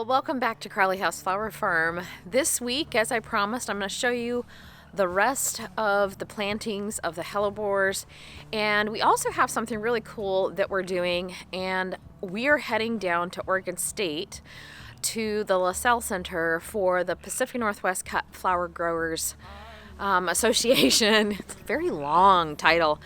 Welcome back to Crowley Flower Farm. This week, as I promised, I'm going to show you the rest of the plantings of the hellebores, and we also have something really cool that we're doing, and we are heading down to Oregon State to the LaSalle Center for the Pacific Northwest Cut Flower Growers Association. It's a very long title,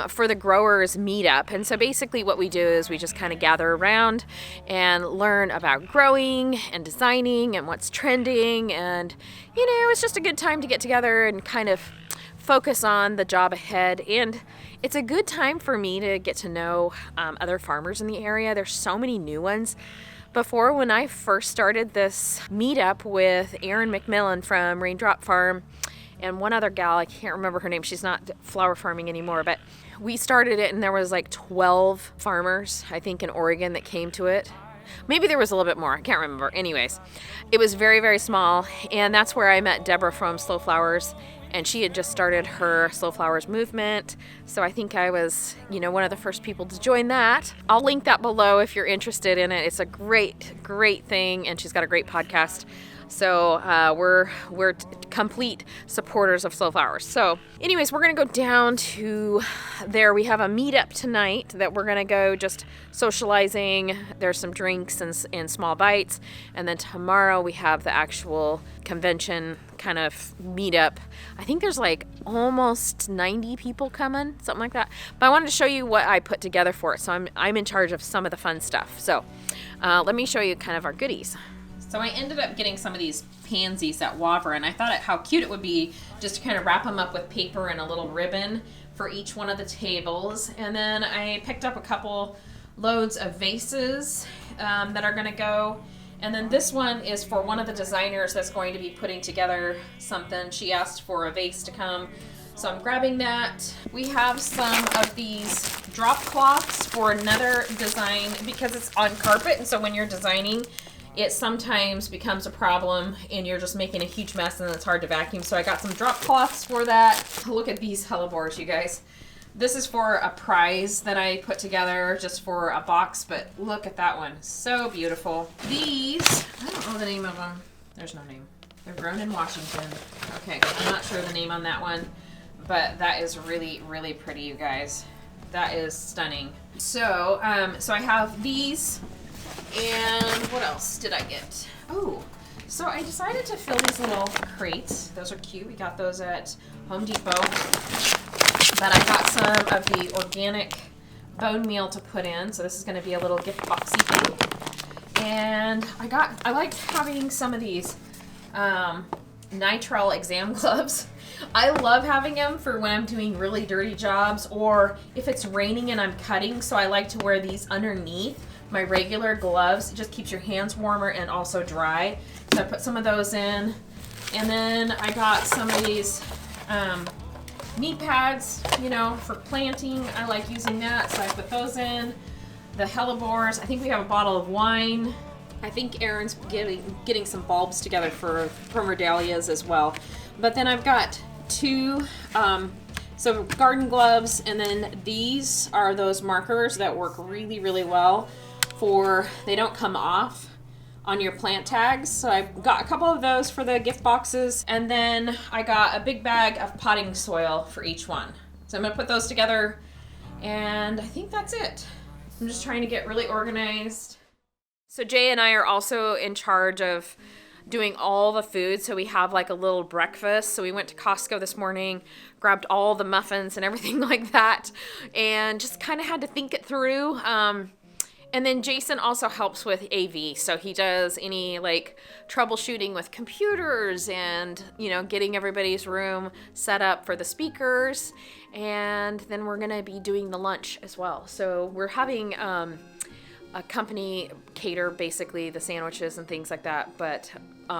for the growers meetup. And so basically what we do is we just kind of gather around and learn about growing and designing and what's trending, and it's just a good time to get together and kind of focus on the job ahead. And it's a good time for me to get to know other farmers in the area. There's so many new ones. Before, when I first started this meetup with Erin McMillan from Raindrop Farm and one other gal, I can't remember her name, she's not flower farming anymore, but we started it and there was like 12 farmers, I think, in Oregon that came to it. Maybe there was a little bit more, I can't remember. Anyways, it was very, very small, and that's where I met Deborah from Slow Flowers, and she had just started her Slow Flowers movement. So I think I was, one of the first people to join that. I'll link that below if you're interested in it. It's a great, great thing, and she's got a great podcast. So we're complete supporters of Slow Flowers. So anyways, we're going to go down to there. We have a meetup tonight that we're going to go just socializing. There's some drinks and small bites. And then tomorrow we have the actual convention kind of meetup. I think there's like almost 90 people coming, something like that. But I wanted to show you what I put together for it. So I'm in charge of some of the fun stuff. So let me show you kind of our goodies. So I ended up getting some of these pansies at Wavra, and I thought how cute it would be just to kind of wrap them up with paper and a little ribbon for each one of the tables. And then I picked up a couple loads of vases that are going to go. And then this one is for one of the designers that's going to be putting together something. She asked for a vase to come, so I'm grabbing that. We have some of these drop cloths for another design because it's on carpet, and so when you're designing, it sometimes becomes a problem and you're just making a huge mess and it's hard to vacuum. So I got some drop cloths for that. Look at these hellebores, you guys. This is for a prize that I put together just for a box, but look at that one. So beautiful. These, I don't know the name of them. There's no name. They're grown in Washington. Okay, I'm not sure the name on that one, but that is really, really pretty, you guys. That is stunning. So, so I have these. And what else did I get? Oh, so I decided to fill these little crates. Those are cute. We got those at Home Depot. But I got some of the organic bone meal to put in. So this is going to be a little gift boxy thing. And I like having some of these nitrile exam gloves. I love having them for when I'm doing really dirty jobs or if it's raining and I'm cutting. So I like to wear these underneath my regular gloves. It just keeps your hands warmer and also dry. So I put some of those in. And then I got some of these knee pads, for planting. I like using that, so I put those in. The hellebores. I think we have a bottle of wine. I think Erin's getting some bulbs together for her dahlias as well. But then I've got two so garden gloves, and then these are those markers that work really, really well they don't come off on your plant tags. So I've got a couple of those for the gift boxes, and then I got a big bag of potting soil for each one. So I'm going to put those together, and I think that's it. I'm just trying to get really organized. So Jay and I are also in charge of doing all the food, so we have like a little breakfast. So we went to Costco this morning, grabbed all the muffins and everything like that, and just kind of had to think it through. And then Jason also helps with AV, so he does any like troubleshooting with computers and getting everybody's room set up for the speakers. And then we're gonna be doing the lunch as well. So we're having a company cater basically the sandwiches and things like that, but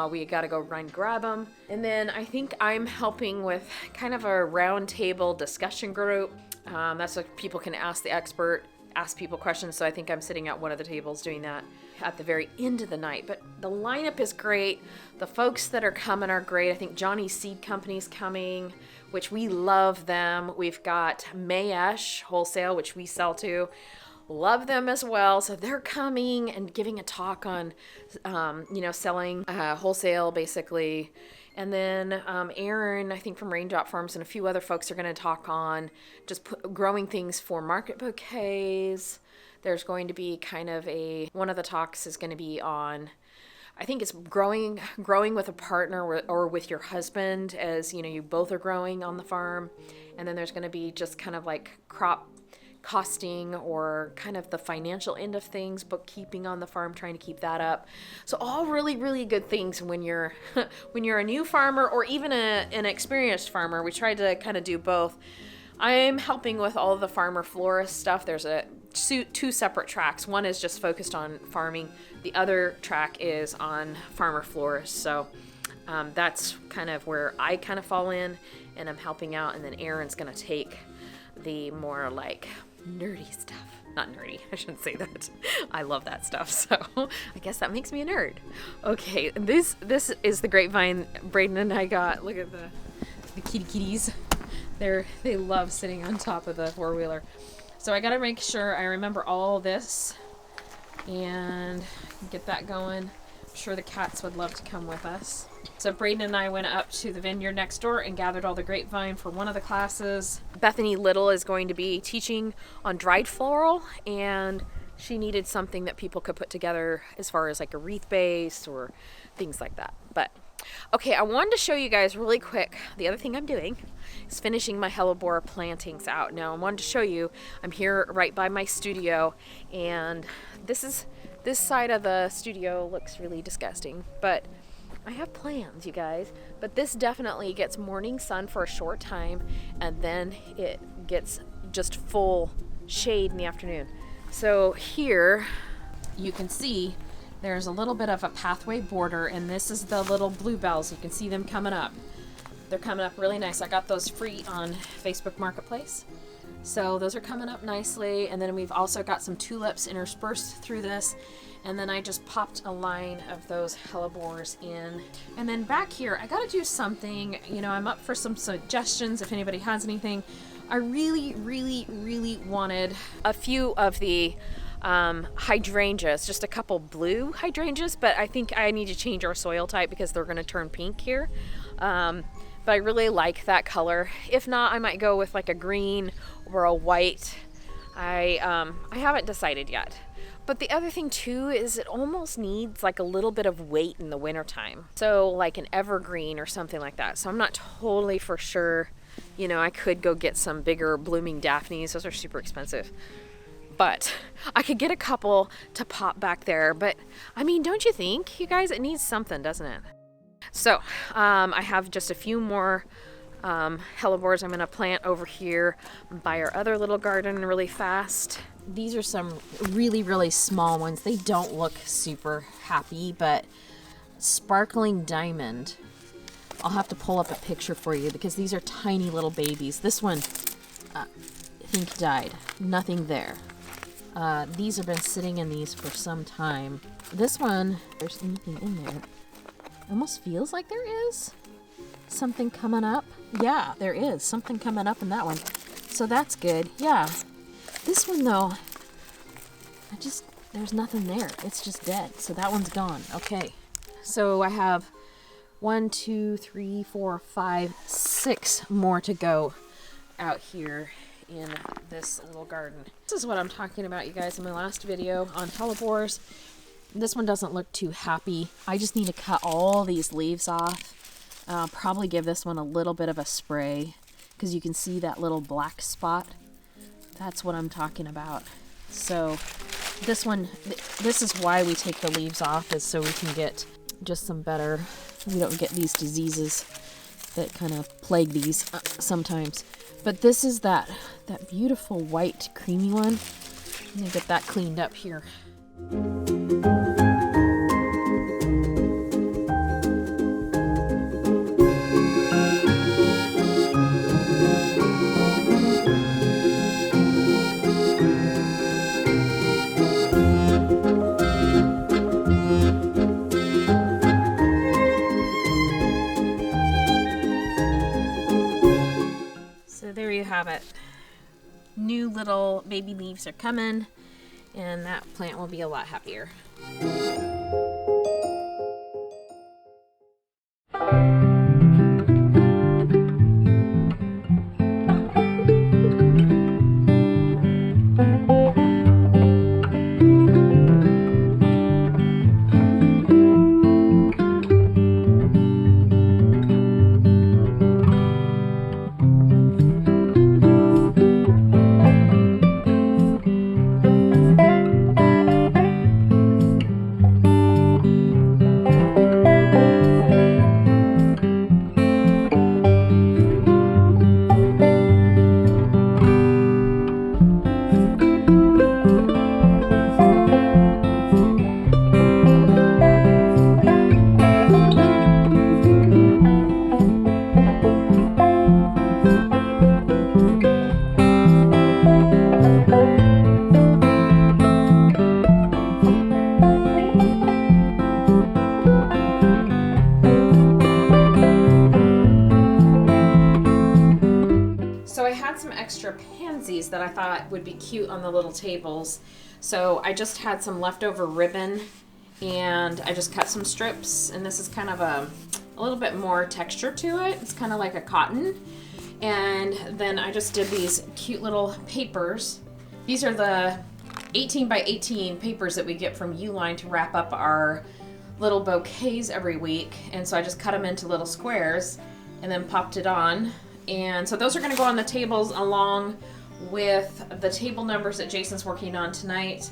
we got to go run and grab them. And then I think I'm helping with kind of a round table discussion group. That's so people can ask the expert, ask people questions. So I think I'm sitting at one of the tables doing that at the very end of the night. But the lineup is great. The folks that are coming are great. I think Johnny's Seed Company's coming, which we love them. We've got Mayesh Wholesale, which we sell to. love them as well. So they're coming and giving a talk on, selling wholesale basically. And then Aaron, I think from Raindrop Farms, and a few other folks are going to talk on just growing things for market bouquets. There's going to be one of the talks is going to be on, I think it's growing with a partner or with your husband, as you both are growing on the farm. And then there's going to be just kind of like crop costing or kind of the financial end of things, bookkeeping on the farm, trying to keep that up. So all really, really good things when you're a new farmer or even an experienced farmer. We tried to kind of do both. I'm helping with all of the farmer florist stuff. There's two separate tracks. One is just focused on farming. The other track is on farmer florists. So that's kind of where I kind of fall in, and I'm helping out. And then Aaron's going to take the more like nerdy stuff. Not nerdy, I shouldn't say that. I love that stuff, so I guess that makes me a nerd. Okay, this is the grapevine Braden and I got. Look at the kitties. They love sitting on top of the four-wheeler. So I gotta make sure I remember all this and get that going. I'm sure the cats would love to come with us. So Braden and I went up to the vineyard next door and gathered all the grapevine for one of the classes. Bethany Little is going to be teaching on dried floral, and she needed something that people could put together as far as like a wreath base or things like that. But okay, I wanted to show you guys really quick. The other thing I'm doing is finishing my hellebore plantings out. Now I wanted to show you, I'm here right by my studio, and this side of the studio looks really disgusting, but I have plans, you guys. But this definitely gets morning sun for a short time, and then it gets just full shade in the afternoon. So here you can see there's a little bit of a pathway border, and this is the little bluebells. You can see them coming up. They're coming up really nice. I got those free on Facebook Marketplace. So those are coming up nicely. And then we've also got some tulips interspersed through this. And then I just popped a line of those hellebores in. And then back here, I gotta do something. I'm up for some suggestions if anybody has anything. I really, really, really wanted a few of the hydrangeas, just a couple blue hydrangeas, but I think I need to change our soil type because they're gonna turn pink here. But I really like that color. If not, I might go with like a green or a white. I haven't decided yet. But the other thing too is it almost needs like a little bit of weight in the wintertime. So like an evergreen or something like that. So I'm not totally for sure. I could go get some bigger blooming daphnes. Those are super expensive. But I could get a couple to pop back there. But I mean, don't you think, you guys, it needs something, doesn't it? So I have just a few more hellebores I'm going to plant over here by our other little garden really fast. These are some really, really small ones. They don't look super happy, but sparkling diamond. I'll have to pull up a picture for you because these are tiny little babies. This one, I think, died. Nothing there. These have been sitting in these for some time. This one, there's anything in there. Almost feels like there is something coming up. Yeah, there is something coming up in that one. So that's good. Yeah. This one though, there's nothing there. It's just dead. So that one's gone. Okay. So I have 1, 2, 3, 4, 5, 6 more to go out here in this little garden. This is what I'm talking about, you guys, in my last video on hellebores. This one doesn't look too happy. I just need to cut all these leaves off. I'll probably give this one a little bit of a spray because you can see that little black spot. That's what I'm talking about. So this one, this is why we take the leaves off, is so we can get just some better, we don't get these diseases that kind of plague these sometimes. But this is that beautiful white creamy one. I'm gonna get that cleaned up here. So there you have it. New little baby leaves are coming. and that plant will be a lot happier. Some extra pansies that I thought would be cute on the little tables. So I just had some leftover ribbon and I just cut some strips, and this is kind of a little bit more texture to it. It's kind of like a cotton. And then I just did these cute little papers. These are the 18 by 18 papers that we get from Uline to wrap up our little bouquets every week. And so I just cut them into little squares and then popped it on. And so those are going to go on the tables along with the table numbers that Jason's working on tonight.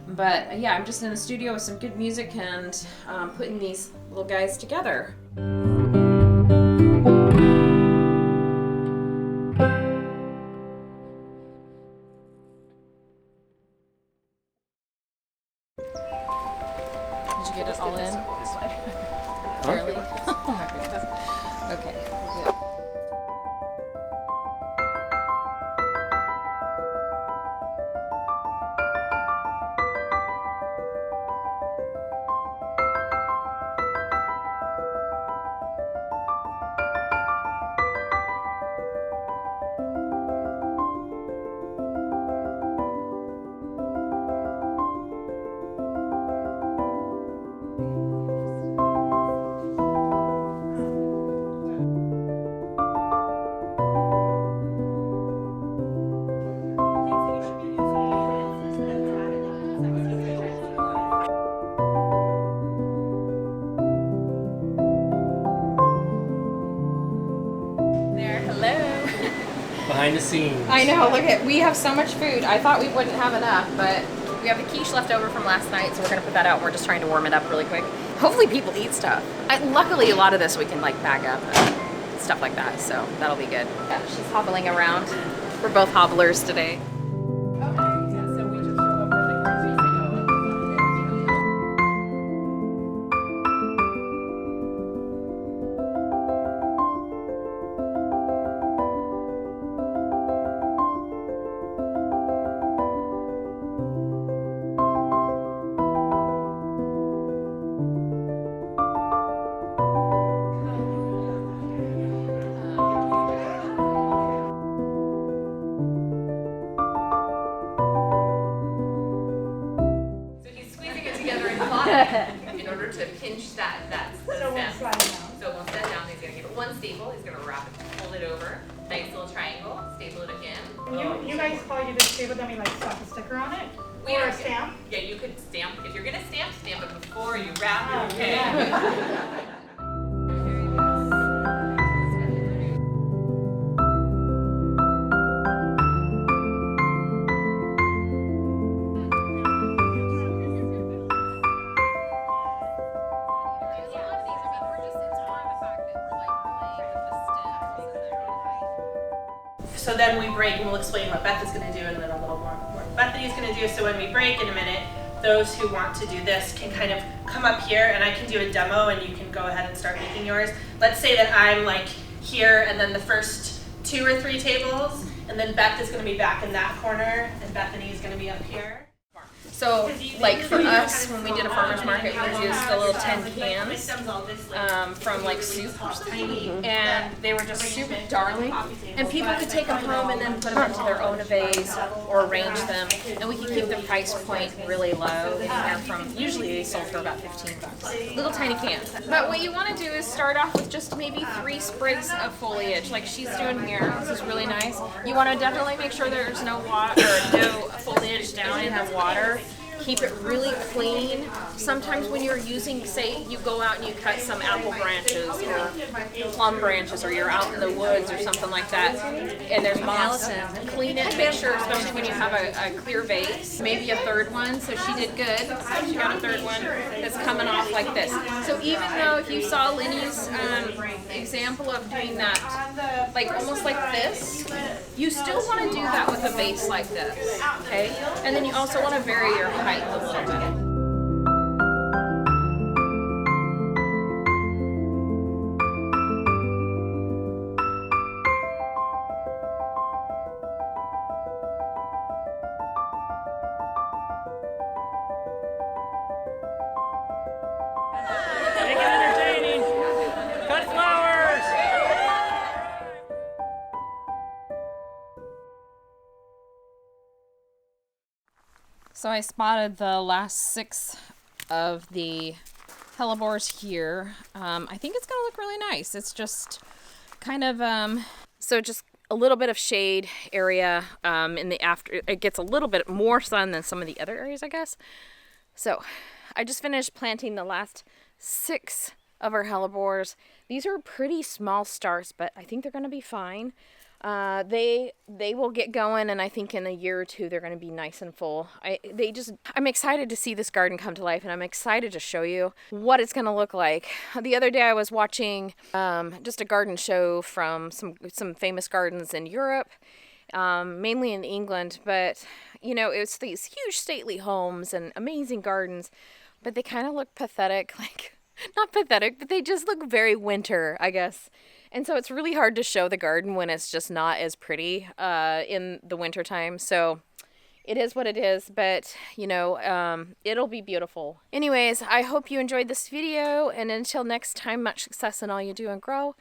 But yeah, I'm just in the studio with some good music and putting these little guys together. Did you get it all in? Barely? Oh my goodness. Okay. Good. Behind the scenes. I know, look at, we have so much food. I thought we wouldn't have enough, but we have a quiche left over from last night, so we're gonna put that out. We're just trying to warm it up really quick. Hopefully people eat stuff. Luckily, a lot of this we can like bag up and stuff like that, so that'll be good. Yeah, she's hobbling around. We're both hobblers today. In order to pinch that stem. So it won't slide down. He's going to give it one staple. He's going to wrap it, fold it over. Nice little triangle. Staple it again. You guys probably do the staple, then we like slap a sticker on it? Or a stamp? Yeah, you could stamp. If you're going to stamp it before you wrap it. Okay. So then we break and we'll explain what Beth is going to do and then a little more what Bethany is going to do. So when we break in a minute, those who want to do this can kind of come up here and I can do a demo and you can go ahead and start making yours. Let's say that I'm like here and then the first 2 or 3 tables, and then Beth is going to be back in that corner and Bethany is going to be up here. So, like for us, when we did a farmer's market, we used the little tin cans from like soup, and they were just super darling. And people could take them home and then put them into their own vase or arrange them. And we could keep the price point really low. And from usually they sold for about $15. Little tiny cans. But what you want to do is start off with just maybe 3 sprigs of foliage, like she's doing here. This is really nice. You want to definitely make sure there's no water or no foliage down and have water. Keep it really clean. Sometimes when you're using, say you go out and you cut some apple branches or plum branches, or you're out in the woods or something like that, and there's moss, clean it. Make sure, especially when you have a clear vase, maybe a third one. So she did good. She got a third one that's coming off like this. So even though if you saw Lenny's example of doing that, like almost like this, you still want to do that with a vase like this, okay? And then you also want to vary your height a little bit. Make it entertaining. Cut flowers. So I spotted the last 6 of the hellebores here. I think it's gonna look really nice. It's just kind of so just a little bit of shade area in the after. It gets a little bit more sun than some of the other areas, I guess. So I just finished planting the last 6 of our hellebores. These are pretty small starts, but I think they're gonna be fine. They will get going, and I think in a year or 2 they're going to be nice and full. I'm excited to see this garden come to life, and I'm excited to show you what it's going to look like. The other day I was watching just a garden show from some famous gardens in Europe, mainly in England, but you know, it's these huge stately homes and amazing gardens, but they kind of look pathetic, like not pathetic, but they just look very winter, I guess. And so it's really hard to show the garden when it's just not as pretty in the wintertime. So it is what it is, but you know, it'll be beautiful. Anyways, I hope you enjoyed this video, and until next time, much success in all you do and grow.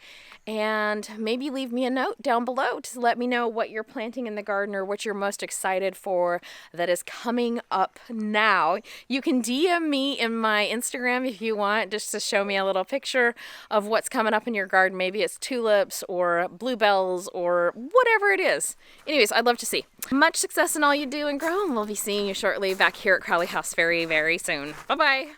And maybe leave me a note down below to let me know what you're planting in the garden or what you're most excited for that is coming up now. You can DM me in my Instagram if you want, just to show me a little picture of what's coming up in your garden. Maybe it's tulips or bluebells or whatever it is. Anyways, I'd love to see. Much success in all you do and grow, and we'll be seeing you shortly back here at Crowley House very, very soon. Bye-bye.